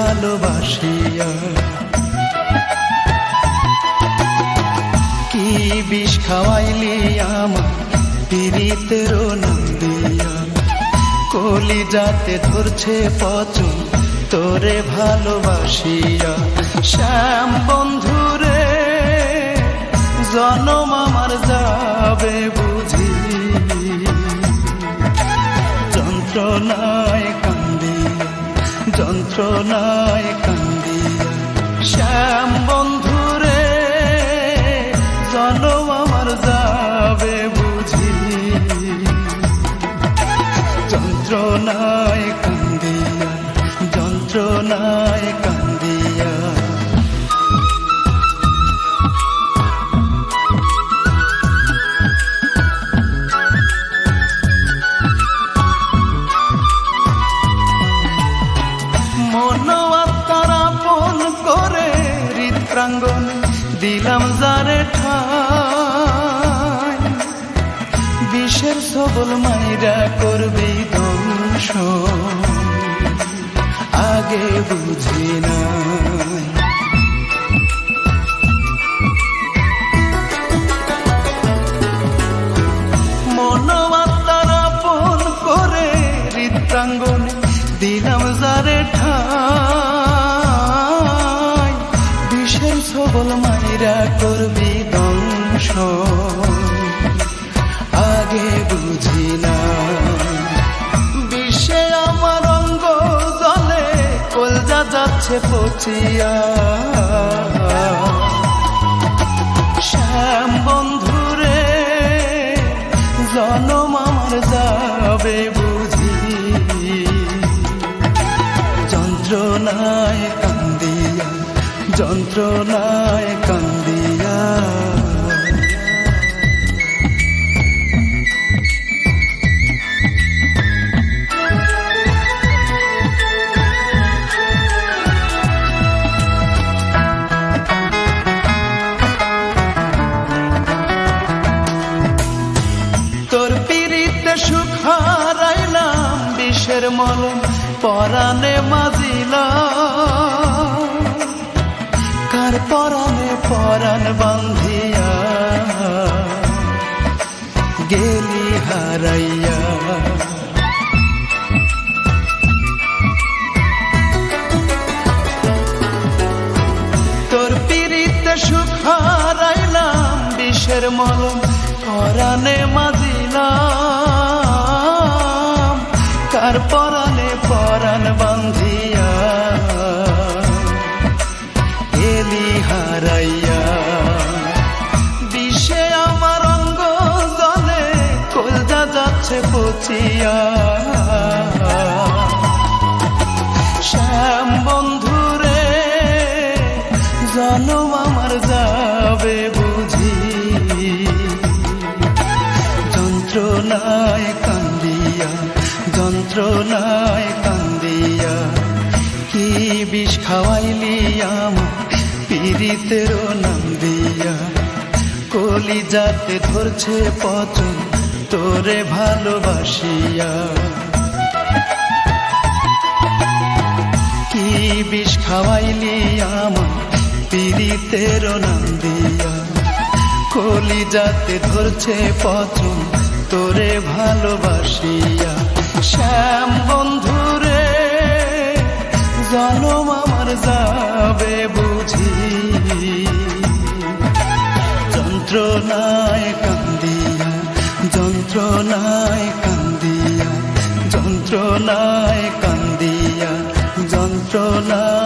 ভালোবাসিয়া। কি বিষ খাওয়াইলি আমার পীড়িতের নাম দিয়া, কলিজাতে ধরছে পচন তোরে ভালোবাসিয়া। শ্যাম বন্ধুরে জনম আমার যাবে বুঝি, যন্ত্রণায় কান্দিয়া, যন্ত্রণায় কান্দিয়া। শ্যাম বন্ধুরে জনম আমার যাবে বুঝি, যন্ত্রণায় কান্দিয়া, যন্ত্রণায় কান্দিয়া। প্রাঙ্গণে দিলাম যারে ঠাই, বিষের সবল মাইরা করবি ধ্বংস, আগে বুঝি নাই। মনোয়াত্মার আপন করে হৃদপ্রাঙ্গণে দিলাম যারে ঠাই, সবল মাইরা করবি ধ্বংস, আগে বুঝি না। বিশ্বে আমার অঙ্গ জলে কলজা যাচ্ছে পচিয়া। শ্যাম বন্ধুরে জনম আমার যাবে বুঝি, যন্ত্রণায় কান্দিয়া, যন্ত্রণায় কান্দিয়া। তোর পীড়িতে সুখ হারাইলাম, বিষের মলম পরাণে মাজিলাম, কার পরাণে পরাণ বান্ধিয়া গেলি হারাইয়া। তোর পীড়িতে সুখ হারাইলাম, বিষের মলম পরাণে মাজিলাম, কার পরাণে পরাণ বান্ধিয়া গেলি হারাইয়া। বিষে আমার অঙ্গ জলে কলজা যাচ্ছে পচিয়া। শ্যাম বন্ধুরে জনম আমার যাবে বুঝি, যন্ত্রণায় কান্দিয়া, যন্ত্রণায় কান্দিয়া। কি বিষ খাওয়াইলি আমার পীড়িতের নাম দিয়া, কলিজাতে ধরছে পচন তোরে ভালোবাসিয়া। কি বিষ খাওয়াইলি আমার পীড়িতের নাম দিয়া, কলিজাতে ধরছে পচন তোরে ভালোবাসিয়া। শ্যাম বন্ধুরে জনম আমার যাবে বুঝি, যন্ত্রণায় কান্দিয়া, যন্ত্রণায় কান্দিয়া, যন্ত্রণায় কান্দিয়া, যন্ত্রণায়